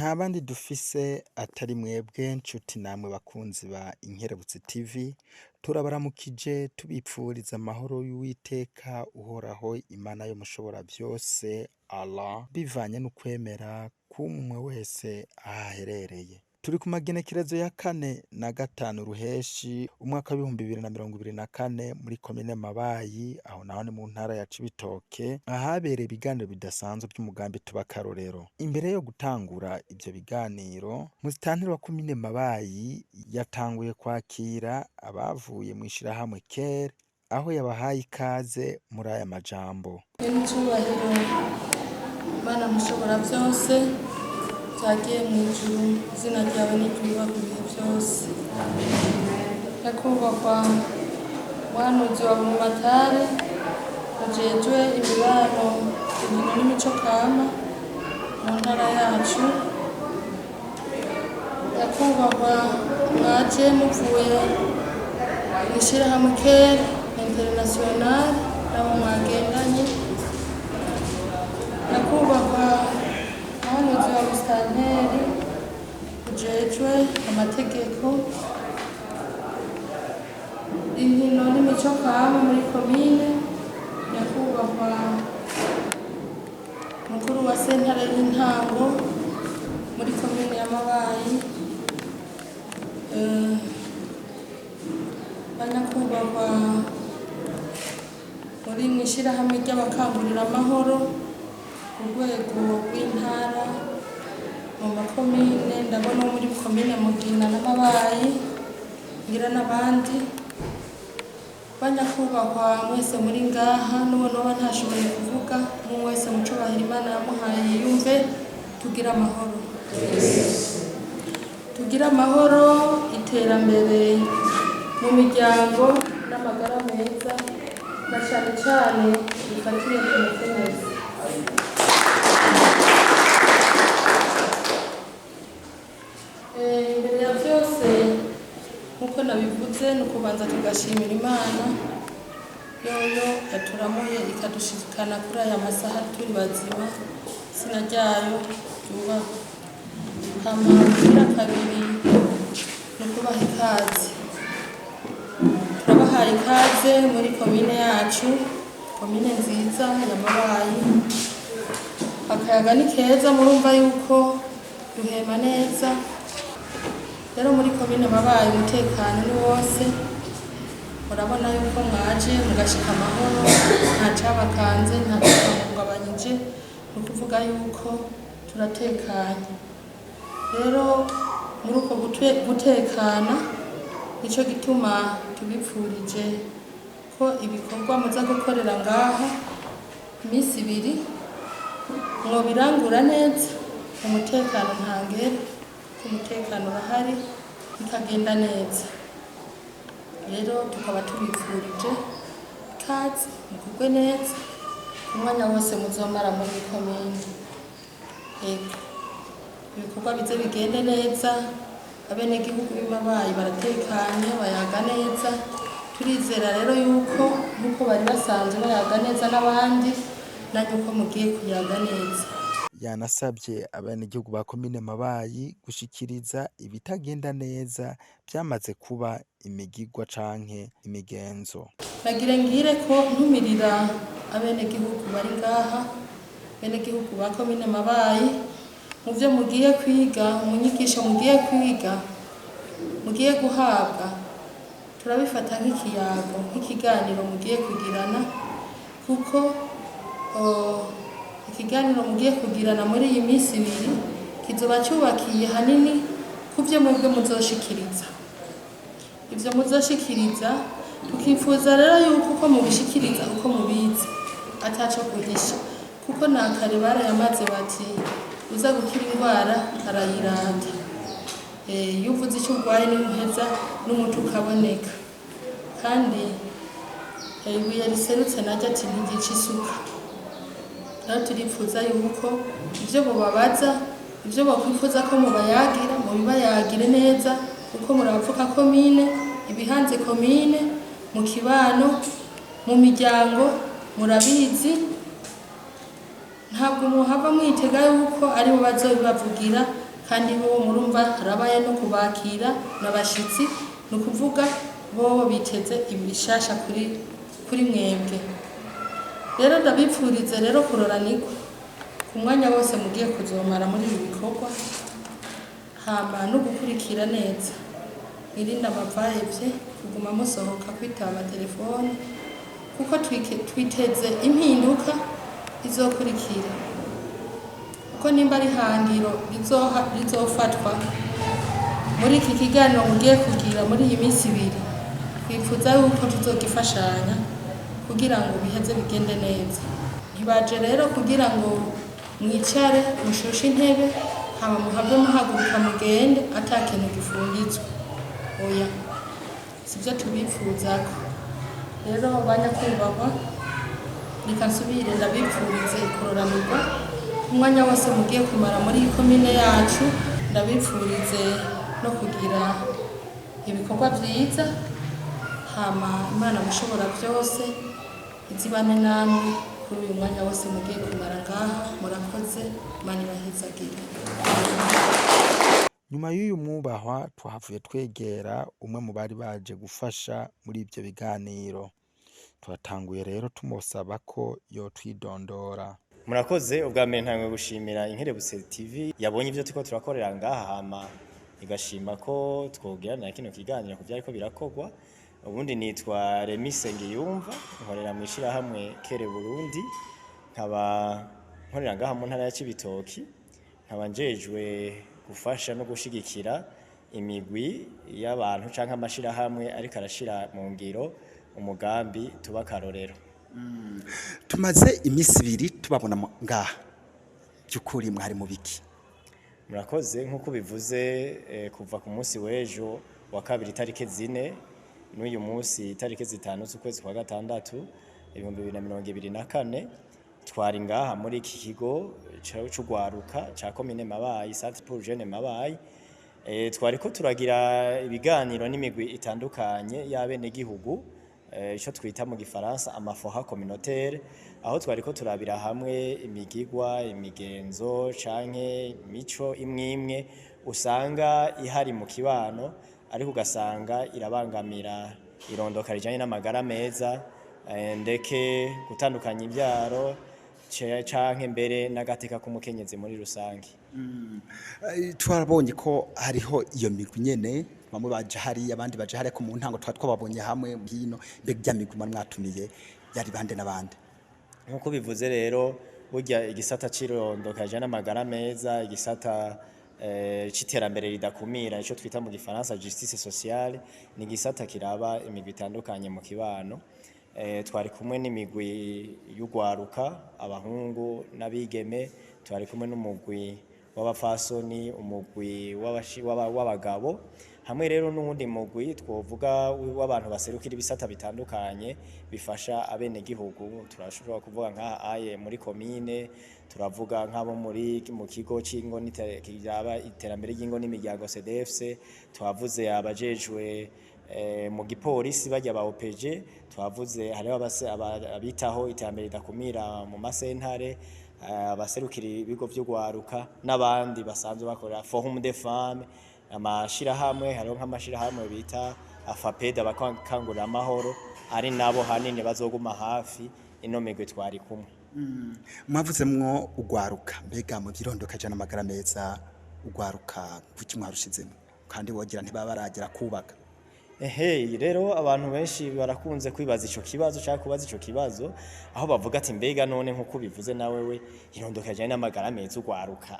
nta bandi dufise atari mwebwe nshuti namwe bakunzi ba Inkerebutsi TV, turabaramukije tubipfuriza amahoro y'Uwiteka uhoraho Imana yo mushobora byose Allah, bivanye n'ukwemera k'umwe wese ahaherereye. Turi ku magenekerezo ya 4 na 5 Ruheshi umwaka wa 2024 muri komine Mabayi, aho naho ni mu ntara ya Cibitoke, ahabereye ibiganiro bidasanzwe by'umugambi tubakarorero. Imbere yo gutangura ibyo biganiro, musitanteri wa komine Mabayi yatanguye kwakira abavuye mu ishirahamwe KER, aho yabahaye ikaze muri aya majambo. Icyubahiro Mana mushobora byose, cyagiye mu ijuru, izina ryawe n'iryubahwe ibihe byose. Nyakubahwa muhanuzi wa Bumatare, ujejwe imibano, inkino n'imico kama mu ntara yacu. Nyakubahwa mwaje muvuye mu ishirahamwe KER International n'abo mwagendanye. Nyakubahwa muhanuzi wa musitanteri, ujejwe amategeko, inkino n'imico kama muri komine. Nyakubahwa mukuru wa sentare y'intango muri komine ya Mabayi. Banyakubahwa muri mw'ishirahamwe ry'abakangurira amahoro ku rwego rw'intara mu makomine, ndabona muri komine Mugina na Mabayi, ngira n'abandi. Banyakubahwa mwese muri ngaha, n'uwo noba ntashoboye kuvuga, umwe wese mu cubahiro Imana yamuhaye yumve. Tugira amahoro, tugira amahoro, iterambere mu miryango n'amagara meza, na cane cane bifatiye ku mukenyezi. Imbere ya byose nk'uko nabivuze, ni ukubanza tugashimira Imana yoyo yaturamuye ikadushikana kuri aya masaha turi bazima, izina ryayo ryubahwe. Kugira kabiri ni ukubaha ikaze. Turabahaye ikaze muri komine yacu, komine nziza ya Mabayi. Akayaga ni keza, murumva yuko duhema neza. Rero muri komine Mabayi umutekano ni wose, murabona yuko mwaje mugashika amahoro, nta cabakanze, nta cyabahungabanyije, ni ukuvuga yuko turatekanye. Rero muri uko gutekana, nico gituma tubipfurije ko ibikorwa muza gukorera ngaha iminsi 2 mwobirangura neza, umutekano ntangere, umutekano urahari, bikagenda neza. Rero tukaba tubipfurije ikaze, mugubwe neza umwanya wose muzomara muri komine. Ibikorwa bize bigende neza, abenegihugu b'Imabayi baratekanye, bayaga neza. Turizera rero yuko nk'uko bari basanzwe bayaga neza n'abandi, nanjye uko mugiye kuyaga neza. Yanasabye abenegihugu ba komine Mabayi gushikiriza ibitagenda neza byamaze kuba imigigwa canke imigenzo. Nagire ngire ko ntumirira abenegihugu bari ngaha, abenegihugu ba komine Mabayi, mu byo mugiye kwiga, mu nyigisho mugiye kwiga, mugiye guhabwa, turabifata nk'ikiyago, nk'ikiganiro mugiye kugirana, kuko ikiganiro mugiye kugirana muri iyi minsi 2 kizoba cyubakiye hanini ku byo mwebwe muzoshikiriza. Ibyo muzoshikiriza tukifuza rero yuko uko mubishikiriza, uko mubizi, ataco guhisha, kuko nakare barayamaze bati uza gukira indwara arayirata. Iyo uvuze icyo urwaye n'umuheza n'umuti ukaboneka, kandi ibuye riserutse naryo ati ntigica isuka. Rero turifuza yuko ibyo mubabaza, ibyo bakwifuza ko mubayagira, mubibayagire neza, kuko muravuka komine, ibihanze komine, mu kibano, mu miryango, murabizi. Ntabwo muhava mwitega yuko ari bo bazobibavugira, kandi bo murumva harabaye no kubakira n'abashitsi ni ukuvuga bo biteze ibishasha kuri mwebwe. Rero ndabipfurize rero kuroranirwa ku mwanya wose mugiye kuzomara muri ibi bikorwa, hama no gukurikira neza, mwirinde amavayevye, kuguma musohoka kwitaba amatelefone, kuko twiteze impinduka izokurikira, kuko nimba ari hangiro rizofatwa muri iki kiganiro mugiye kugira muri iyi minsi ibiri, twifuza yuko tuzogifashanya kugira ngo biheze bigende neza. Ntibaje rero kugira ngo mwicare mushushe intebe hama muhave muhaguruka mugende ata kintu gifunditswe, oya sivyo tubipfuzako. Rero banyakubahwa, reka nsubire ndabipfurize kuroranirwa umwanya wose mugiye kumara muri iyi komine yacu, ndabipfurize no kugira ibikorwa vyiza, hama Imana mushobora byose izibane namwe kuri uyu mwanya wose mugiye kumara ngaha. Murakoze, Imana ibahezagire. Nyuma y'uyu mwubahwa twahavuye twegera umwe mu bari baje gufasha muri ibyo biganiro. Turatanguye rero tumusaba ko yotwidondora. Murakoze. Ubwa mbere ntangwe gushimira Inkerebutsi TV yabonye ivyo turiko turakorera ngaha, hama igashima ko twogirana kino kiganiro kuvyariko birakorwa. Ubundi nitwa Remy Sengiyumva, nkorera mu ishirahamwe Kere Burundi, nkaba nkorera ngaha mu ntara ya Cibitoki, nkaba njejwe gufasha no gushigikira imigwi y'abantu canke amashirahamwe ariko arashira mu ngiro umugambi tuba karorero. Tumaze imisi ibiri tubabona ngaha, by'ukuri mwari mu biki? Murakoze. Nk'uko bivuze, kuva ku munsi w'ejo wa kabiri itariki 4 n'uyu munsi itariki 5 z'ukwezi kwa gatandatu 2024 twari ngaha muri iki kigo c'ugwaruka ca komine Mabayi, Centre pour Jeunes Mabayi. Twariko turagira ibiganiro n'imigwi itandukanye y'abene gihugu, ico twita mu gifaransa amafoha communautaire, aho twariko turabira hamwe imigigwa, imigenzo canke mico imwimwe usanga ihari mu kibano, ariko ugasanga irabangamira irondoka rijanye n'amagara meza, ndeke gutandukanya ibyaro canke mbere n'agateka k'umukenyezi muri rusange. Twarabonye ko hariho iyo migwi nyene, bamwe baje hari abandi baje hari, ko mu ntango twababonye hamwe hino. Mbega rya migwi mwatumiye yari bande n'abandi? Nkuko bivuze rero, burya igisata c'irondoka rijanye n'amagara meza, igisata c'iterambere ridakumira, ico twita mu gifaransa justice sociale, ni gisata kiraba imigwi itandukanye mu kibano. Twari kumwe n'imigwi y'ugwaruka, abahungu n'abigeme, twari kumwe n'umugwi w'abafasoni, umugwi w'abagabo, hamwe rero n'uwundi mugwi twovuga w'abantu baserukira ibisata bitandukanye bifasha abene gihugu. Turashobora kuvuga nka aye muri komine, turavuga nk'abo mu kigo c'ingo kiraba iterambere ry'ingo n'imiryango CDFC, twavuze abajejwe mu gipolisi bajya ba OPG, twavuze hariho abitaho iterambere ridakumira mu masentare, abaserukira ibigo vy'ugwaruka n'abandi basanzwe bakorera Forum des Femmes, amashirahamwe. Hariho nk'amashirahamwe bita AFAPED, abakangurira amahoro, ari nabo hanini bazoguma hafi ino migwi twari kumwe. Mwavuze mwo ugwaruka, mbega mu vyirondoka jana amagara meza ugwaruka kuki mwarushizemo kandi wogira ntibaba baragera kubaka? Rero abantu benshi barakunze kwibaza ico kibazo cyangwa kubaza ico kibazo, aho bavuga ati mbega none nkuko bivuze nawe we irondoka jana n'amagara meza ugwaruka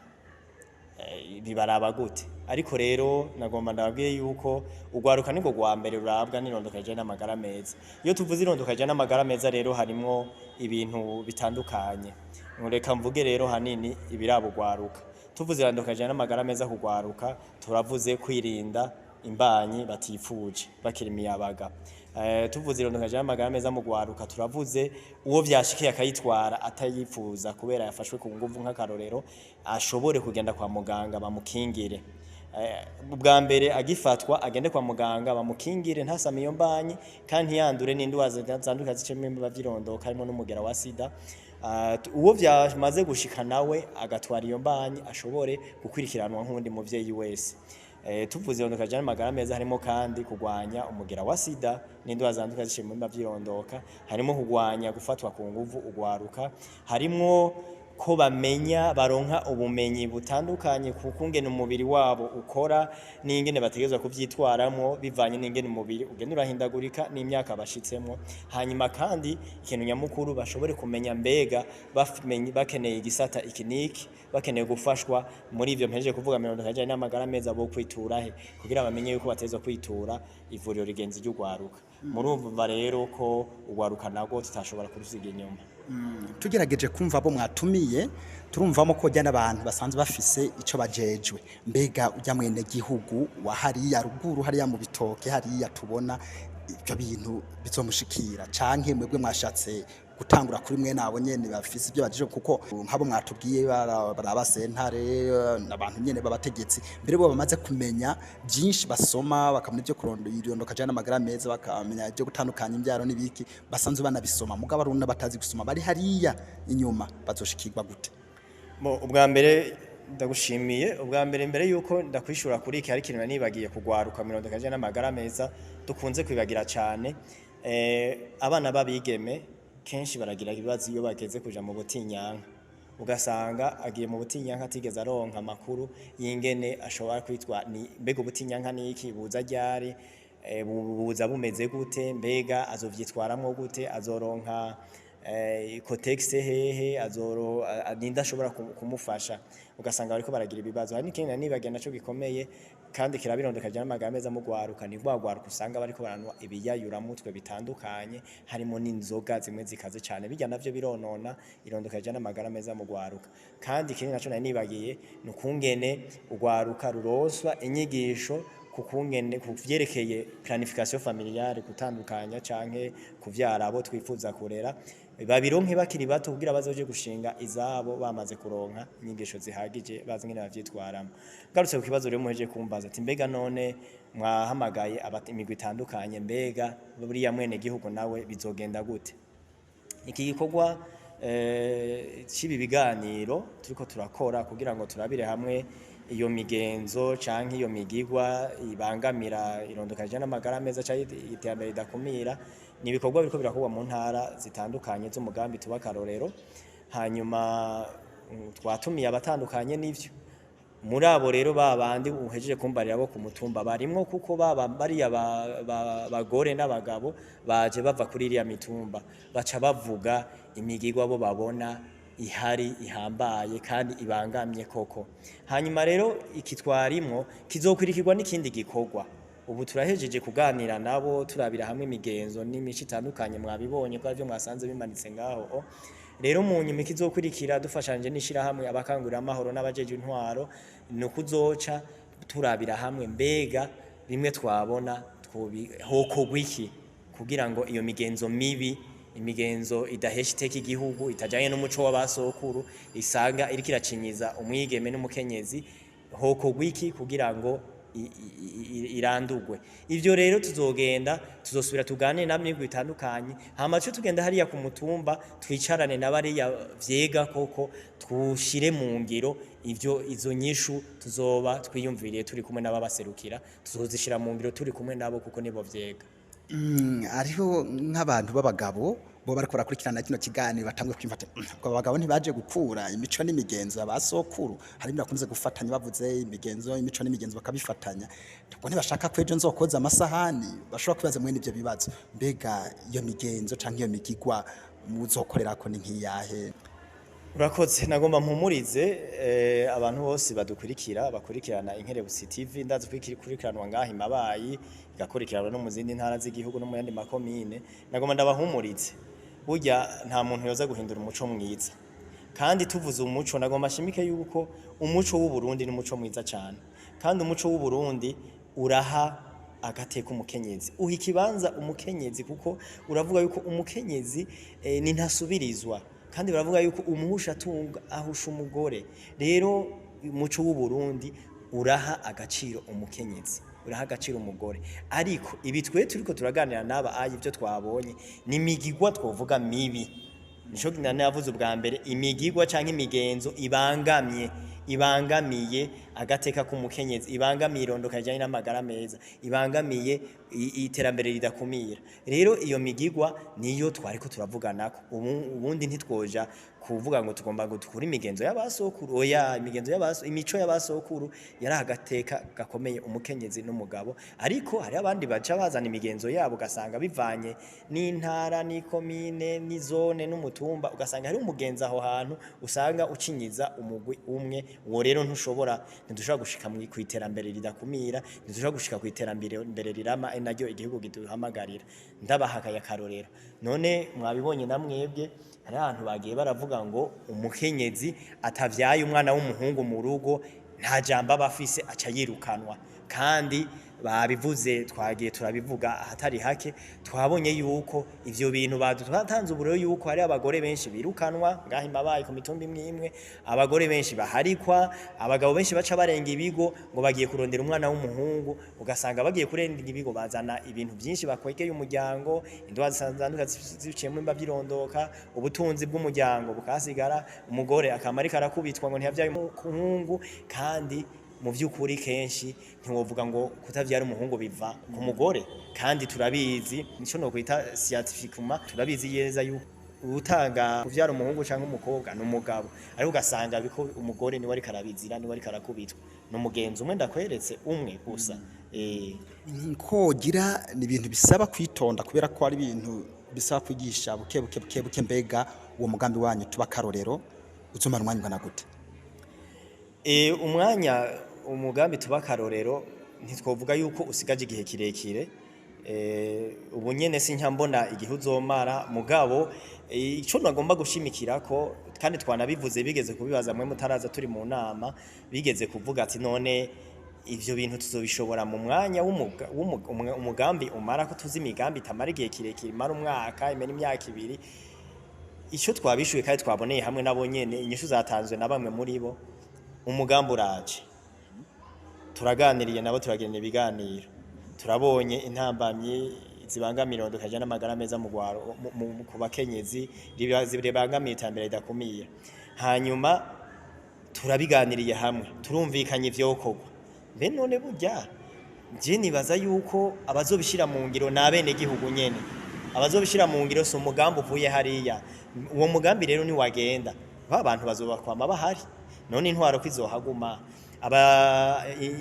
bibaraba gute? Ariko rero nagomba ndabwiye yuko ugwaruka niko gwa mbere rurabwa n'irondoka jana n'amagara meza. Iyo tuvuze irondoka jana n'amagara meza rero harimo ibintu bitandukanye. Nkureka mvuge rero hanini ibirabo ugwaruka. Tuvuze irondoka jana n'amagara meza kugwaruka, turavuze kwirinda imbanyi batifuje bakiri imiyabaga. Tuvuze irondoka jana n'amagara meza mu gwaruka, turavuze uwo vyashikiye akayitwara atayifuza kubera yafashwe ku nguvu nk'akarorero, ashobore kugenda kwa muganga bamukingire. Ubwa mbere agifatwa agende kwa muganga bamukingire ntasame iyo mbanyi kandi yandure n'indwara zitandukanye zicemwe mu bavyirondoka, harimo n'umugera wa sida. uwo vyamaze gushika nawe agatwara iyo mbanyi ashobore gukurikiranwa nk'undi muvyeyi wese. Tuvuze irondoka rijanye n'amagara meza harimo kandi kugwanya umugera wa sida n'indwara zanduka ziciye mu bihimba vy'irondoka, harimo kugwanya gufatwa ku nguvu ugwaruka, harimo ko bamenya baronka ubumenyi butandukanye ku kungene umubiri wabo ukora n'ingene bategerezwa kuvyitwaramwo bivanye n'ingene umubiri ugenda urahindagurika n'imyaka bashitsemo. Hanyuma kandi ikintu nyamukuru bashobore kumenya mbega bakeneye igisata ikiniki, bakeneye gufashwa muri ivyo mpejeje kuvuga irondoka rijanye n'amagara meza bo kwitura he kugira bamenye yuko bategerezwa kwitura ivuriro rigenzi ry'ugwaruka. Murumva rero ko ugwaruka nago tutashobora kurusiga inyuma. Tugerageje kumva abo mwatumiye turumvamo ko jya n'abantu basanzwe bafise ico bajejwe, mbega ujya mwene gihugu wa hariya ruguru hariya mu bitoke hariya tubona ibyo bintu bizomushikira canke mwebwe mwashatse gutangura kuri mwe nabo nyene bafise ibyo bajeje, kuko nk'abo mwatubwiye barabasentare n'abantu nyene babategetsi mbere bo bamaze kumenya byinshi, basoma bakamenya ibyo irondoka rijanye n'amagara meza, bakamenya ibyo gutandukanya imbyaro n'ibiki, basanzwe banabisoma mugabo aruna batazi gusoma bari hariya inyuma bazoshikirwa gute? Ubwa mbere ndagushimiye. Ubwa mbere yuko ndakwishura kuri iki hari ikintu nibagiye kugwaruka irondoka rijanye n'amagara meza dukunze kwibagira cyane. Abana babigeme kenshi baragira ibibazo iyo bageze kuja mu butinyanka, ugasanga agiye mu butinyanka atigeze aronka amakuru y'ingene ashobora kwitwa mbega ubutinyanka niki, buza ryari, buza bumeze gute, mbega azovyitwaramwo gute, azoronka kotegise hehe, ninda ashobora kumufasha. Ugasanga bariko baragira ibibazo. Hari n'ikindi nibagiye naco gikomeye kandi kirabirondoka rijanye n'amagara meza mu gwaruka, ni gwagwaruka usanga bariko baranwa ibiyayuramutwe bitandukanye harimo n'inzoga zimwe zikaze cyane, bijya navyo bironona irondoka rijanye n'amagara meza mu gwaruka. Kandi ikindi naco nibagiye nukungene ugwaruka ruroswa inyigisho kukungene kuvyerekeye planification familiale, gutandukanya canke kuvyara abo twifuza kurera, babironke bakiri bato kugira bazoje gushinga izabo bamaze kuronka inyigisho zihagije bazi ngene bavyitwaramo. Garutse ku kibazo rero muheje kumbaza ati mbega none mwahamagaye imigwi itandukanye, mbega buriya mwene gihugu nawe bizogenda gute? Iki gikorwa cibi biganiro turiko turakora kugira ngo turabire hamwe iyo migenzo canke iyo migigwa ibangamira irondoka rijanye n'amagara meza canke iterambere ridakumira, ni ibikorwa biriko birakorwa mu ntara zitandukanye z'umugambi tuba karorero. Hanyuma twatumiye abatandukanye n'ivyo, muri abo rero babandi uhejeje kumbarira bo ku mutumba barimwo, kuko bariya bagore n'abagabo baje bava kuri iriya mitumba baca bavuga imigigwa bo babona ihari ihambaye kandi ibangamye koko. Hanyuma rero iki twarimwo kizokwirikirwa n'ikindi gikorwa. Ubu turahejeje kuganira nabo turabira hamwe imigenzo n'imico itandukanye, mwabibonye ko arivyo mwasanze bimanitse ngaho. Rero mu nyuma kizokurikira dufashanje n'ishira hamwe abakangurira amahoro n'abajeje intwaro, no kuzoca turabira hamwe mbega rimwe twabona hokogwa iki kugira ngo iyo migenzo mibi, imigenzo idahesha iteka igihugu, itajanye n'umuco w'abasokuru, isanga iriko iracinyiza umwigeme n'umukenyezi, hokogwa iki kugira ngo irandugwe. Ivyo rero tuzosubira tuganire namwe bitandukanye, hama cyo tugenda hariya ku mutumba twicarane n'abariya vyega koko twushire mu ngiro izo nyishu tuzoba twiyumviriye turi kumwe n'ababaserukira, tuzozishira mu ngiro turi kumwe nabo kuko nibo vyega. Ariho nk'abantu b'abagabo bo bariko barakurikirana kino kiganiro batangwe kwimfata ngo abagabo ntibaje gukura imico n'imigenzo y'abasokuru, hari birakunze gufatanya bavuze imigenzo imico n'imigenzo bakabifatanya, ngo ntibashaka kwejo nzokoza amasahani, bashobora kwibaza mwene ivyo bibazo, mbega iyo migenzo canke iyo migigwa muzokorerako ni nkiyahe? Urakoze, nagomba mpumurize abantu bose bakurikirana Inkerebutsi TV, ndazi kurikirana ngaha Imabayi, igakurikiranwa no mu zindi ntara z'igihugu no mu yandi makomine. Nagomba ndabahumurize, burya nta muntu yoza guhindura umuco mwiza, kandi tuvuze umuco nagomba shimike yuko umuco w'u Burundi ni umuco mwiza cyane, kandi umuco w'u Burundi uraha agateka umukenyezi, uha ikibanza umukenyezi, kuko uravuga yuko umukenyezi ni ntasubirizwa, kandi baravuga yuko umuhusha atunga ahusha umugore. Rero umuco w'u Burundi uraha agaciro umukenyezi, uraha agaciro umugore. Ariko ibi twe turiko turaganira naba ivyo twabonye ni migigwa twovuga mibi, nico navuze ubwa mbere, imigigwa canke imigenzo ibangamiye agateka k'umukenyezi, ibangamiye irondoka rijanye n'amagara meza, ibangamiye iterambere ridakumira. Rero iyo migigwa niyo twariko turavuganako. Ubundi ntitwoja kuvuga ngo tugomba ngo dukure imigenzo y'abasokuru, oya, imico y'abasokuru yari agateka gakomeye umukenyezi n'umugabo, ariko hari abandi baca bazana imigenzo yabo ugasanga bivanye n'intara n'ikomine n'izone n'umutumba, ugasanga hari umugenzi aho hantu usanga ucinyiza umugwi umwe. Uwo rero ntidushobora gushika ku iterambere ridakumira, ntidushobora gushika ku iterambere rirama, naryo igihugu giduhamagarira. Ndabahakaye akarorero, none mwabibonye na mwebwe, hari ahantu bagiye baravuga ngo umukenyezi atavyaye umwana w'umuhungu mu rugo nta jambo aba afise, aca yirukanwa. Kandi babivuze, twagiye turabivuga ahatari hake, twabonye yuko ivyo bintu batanze uburero yuko hari abagore benshi birukanwa ngaho imabaye ku mitumba imwe, abagore benshi baharikwa, abagabo benshi baca barenga ibigo ngo bagiye kurondera umwana w'umuhungu, ugasanga bagiye kurenga ibigo bazana ibintu byinshi bakwegeye umuryango, indwara zitandukanye ziciye mu mba by'irondoka, ubutunzi bw'umuryango bukasigara, umugore akamari karakubitwa ngo ntiyavyaye umuhungu. Kandi mu by'ukuri kenshi ntiwovuga ngo kutavyara umuhungu biva ku mugore, kandi turabizi nico no kwita scientifiquement, turabizi yeza yuko utanga kuvyara umuhungu canke umukobwa n'umugabo, ariko ugasanga biko umugore ni wari karabizira, ni wari karakubitwa. No mugenzi umwe ndakweretse umwe gusa. Kogira ni ibintu bisaba kwitonda, kubera ko ari ibintu bisaba kwigisha buke. Mbega uwo mugambi wanyu tuba karorero uzomara umwanya ungana gute? Umugambi tuba karorero ntitwovuga yuko usigaje igihe kirekire. Ubu nyene sinjya mbona igihe uzomara, mugabo ico nagomba gushimikira ko, kandi twanabivuze bigeze kubibaza mwe mutaraza turi mu nama, bigeze kuvuga ati none ivyo bintu tuzobishobora mu mwanya umugambi umara, ko tuzi imigambi itamara igihe kirekire, imara umwaka, imena imyaka ibiri. Ico twabishuye kandi twaboneye hamwe nabo nyene, inyishu zatanzwe na bamwe muri bo, umugambi uraje, turaganiriye nabo, turagirana ibiganiro, turabonye intambamyi zibangamira irondoka rijanye n'amagara meza mu gwaro ku bakenyezi, ribangamiye iterambere ridakumira. Hanyuma turabiganiriye hamwe, turumvikanye ivyokorwa. Mbe none burya je nibaza yuko abazobishira mu ngiro n'abene gihugu nyene, abazobishira mu ngiro so umugambi uvuye hariya. Uwo mugambi rero ni wagenda, abantu bazobakwama bahari. None intwaro kwizohaguma,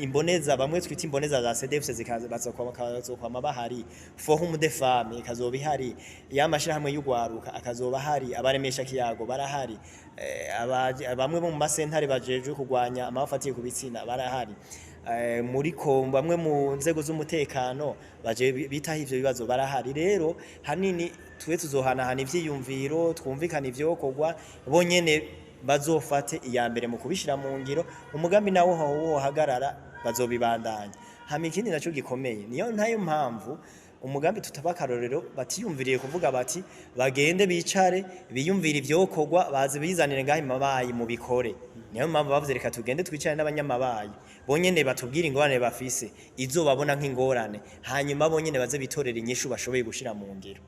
imboneza bamwe twita imboneza za CDF bazokwama bahari, forum de femme ikazoba ihari, yamashirahamwe y'ugwaruka akazoba hari, abaremesha kiyago barahari, bamwe mu masentare bajeje kugwanya amafatiye ku bitsina barahari, bamwe mu nzego z'umutekano baje bitaho ivyo bibazo barahari. Rero hanini twe tuzohanahana ivyiyumviro, twumvikana ivyokorwa, bonyene bazofate iya mbere mu kubishira mu ngiro, umugambi nawo wo hagarara bazobibandanya. Hama ikindi naco gikomeye, niyo ntayo mpamvu umugambi tutaba karorero batiyumviriye kuvuga bati bagende bicare biyumvira ivyokorwa, baze bizanire ngaho imabayi mu bikore. Niyo mpamvu bavuze reka tugende twicare n'abanyamabayi, bonyene batubwira ingorane bafise, izo babona nk'ingorane, hanyuma bonyene baze bitorera inyishu bashoboye gushira mu ngiro.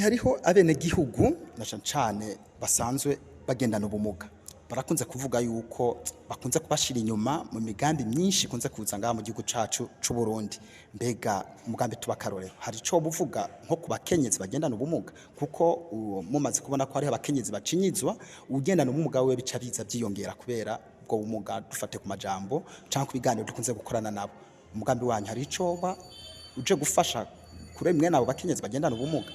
Hariho abene gihugu na cane basanzwe bagendana ubumuga, barakunze kuvuga yuko bakunze kubashira inyuma mu migambi myinshi kunze kuza ngaha mu gihugu cacu c'u Burundi. Mbega umugambi tuba karorero hari ico buvuga nko ku bakenyezi bagendana ubumuga, kuko mumaze kubona ko hari abakenyezi bacinyizwa, ugendana ubumuga we bica biza byiyongera kubera ubwo bumuga, dufate ku majambo canke kubiganiro dukunze gukorana nabo. Umugambi wanyu hari ico uje gufasha kure mwe nabo bakenyezi bagendana ubumuga?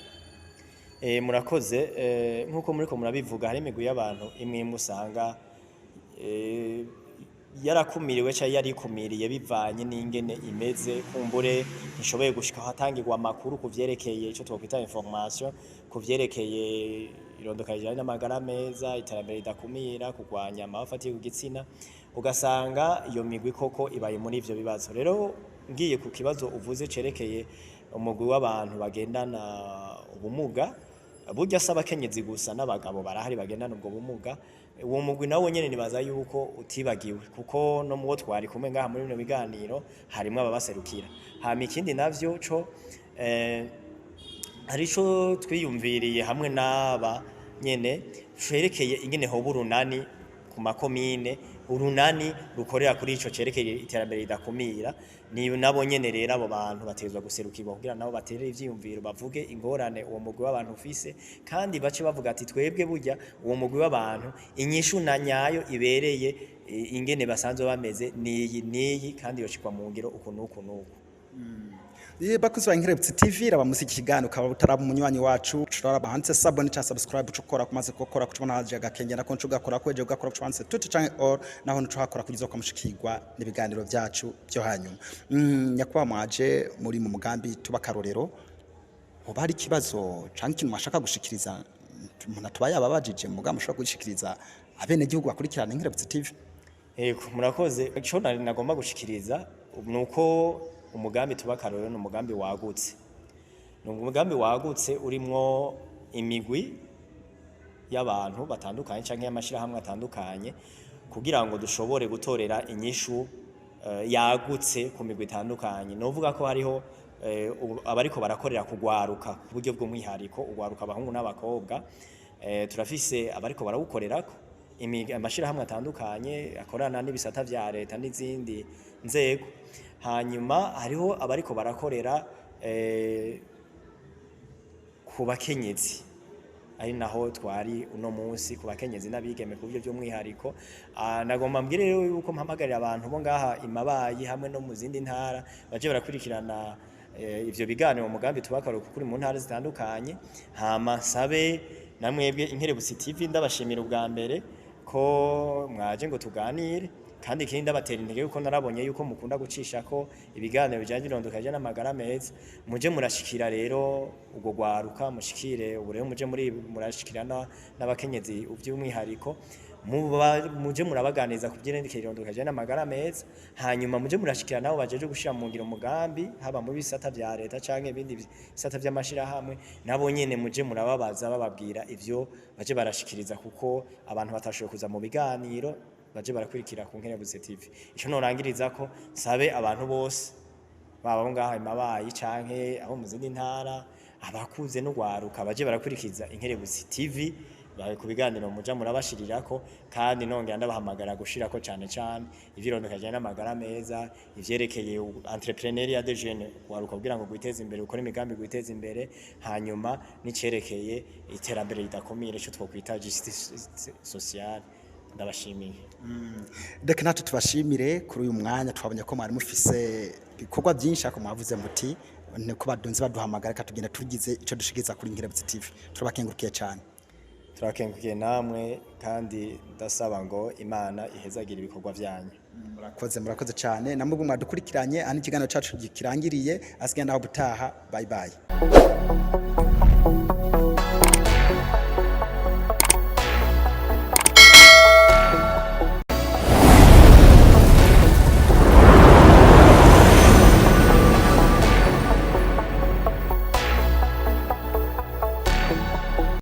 Murakoze. Nkuko muriko murabivuga, hari imigwi y'abantu imwe musanga yarakumiriwe cyangwa yarikumiriye bivanye n'ingene imeze, kumbure ntishoboye gushika hatangirwa amakuru kuvyerekeye ico twokwita information, kuvyerekeye irondoka rijanye n'amagara meza, iterambere ridakumira, kugwanya amafatiye ku gitsina. Ugasanga iyo migwi koko ibaye muri ivyo bibazo. Rero ngiye ku kibazo uvuze cerekeye umugwi w'abantu bagendana ubumuga, burya asaba abakenyezi gusa, n'abagabo barahari bagendana ubwo bumuga. Uwo mugwi nawo nyene nibaza yuko utibagiwe, kuko no mubo twari kumwe ngaha muri bino biganiro harimo ababaserukira. Hama ikindi navyo co harico twiyumviriye hamwe n'aba nyene cerekeye ingene hoba urunani ku makomine, urunani rukorera kuri ico cerekeye iterambere ridakumira. Ni nabo nyene rero abo bantu bategezwa guserukirwa kugira nabo baterere ivyiyumviro, bavuge ingorane uwo mugwi w'abantu ufise, kandi bace bavuga ati twebwe burya uwo mugwi w'abantu inyishu na nyayo ibereye ingene basanzwe bameze niyi kandi yoshikwa mu ngiro uku n'uku n'uku. Bakuzi ba Inkerebutsi TV raba musiki kiganiro ukaba utaraba umunywanyi wacu ushobora bahanze sabone cha subscribe ucukora kumaze gukora kucubona haje agakengera ko ncugakora kweje ugakora kucanse tuti canke or naho ntucakora kugiza ukamushikirwa n'ibiganiro byacu byo hanyuma. Nyakwa mwaje muri mu mugambi tubakarorero hoba hari kibazo canke ikintu mashaka gushikiriza umuntu atubaye ababajije mu mugambi ushobora gushikiriza abene gihugu bakurikirana Inkerebutsi TV. Yego murakoze, ico nagomba gushikiriza nuko umugambi tubakarorero ni umugambi wagutse. Ni umugambi wagutse urimwo imigwi y'abantu batandukanye canke y'amashirahamwe atandukanye kugira ngo dushobore gutorera inyishu yagutse ku migwi itandukanye. Novuga ko hariho abariko barakorera kugwaruka ku buryo bw'umwihariko, ugwaruka abahungu n'abakobwa. Turafise abariko barawukorerako amashirahamwe atandukanye akorana n'ibisata vya leta n'izindi nzego. Hanyuma hariho abariko barakorera ku bakenyezi, ari naho twari uno munsi ku bakenyezi n'abigeme ku buryo by'umwihariko. Nagomba mbwire rero yuko mpamagarira abantu bo ngaha imabayi hamwe no mu zindi ntara baje barakurikirana ivyo biganiro mu mugambi tubakarorero kuri mu ntara zitandukanye. Hama sabe namwebwe Inkerebutsi TV ndabashimira ubwa mbere ko mwaje ngo tuganire, kandi ikindi ndabatera intege yuko narabonye yuko mukunda gucisha ko ibiganiro bijanye n'irondoka n'amagara meza. Muje murashikira rero ubwo gwaruka, mushikire ubu rero muje murashikirana n'abakenyezi by'umwihariko, muje murabaganiza ku byerekeye irondoka n'amagara meza. Hanyuma muje murashikira nabo bajeje gushira mu ngiro umugambi, haba mu bisata vya leta canke ibindi bisata vy'amashirahamwe, nabo nyene muje murababaza bababwira ivyo baje barashikiriza, kuko abantu batashoboye kuza mu biganiro baje barakurikira ku Inkerebutsi TV. Ico norangiriza ko sabe abantu bose baba ngaha imabayi canke aho mu zindi ntara, abakuze no gwaruka baje barakurikiza Inkerebutsi TV ku biganiro muja murabashirirako, kandi nongera ndabahamagara gushirako cane ivyirondoka n'amagara meza, ivyerekeye entrepreneuria de jeunes, gwaruka kugira ngo gwiteze imbere, ukora imigambi gwiteze imbere, hanyuma nicerekeye iterambere ridakomire ico twokwita justice sociale. Ndabashimiye. Deke natwe tubashimire kuri uyu mwanya, twabonye ko mwari mufise ibikorwa byinshi ako mwavuze muti ko badonze baduhamagara katugenda tugize ico dushikiza kuri Inkerebutsi TV. Turabakengurukiye cyane. Turakengurukiye namwe, kandi ndasaba ngo Imana ihezagira ibikorwa byanyu. Murakoze cyane namwe mwadukurikiranye. Ani ikiganiro cyacu gikirangiriye, asigenda aho butaha. Bye bye.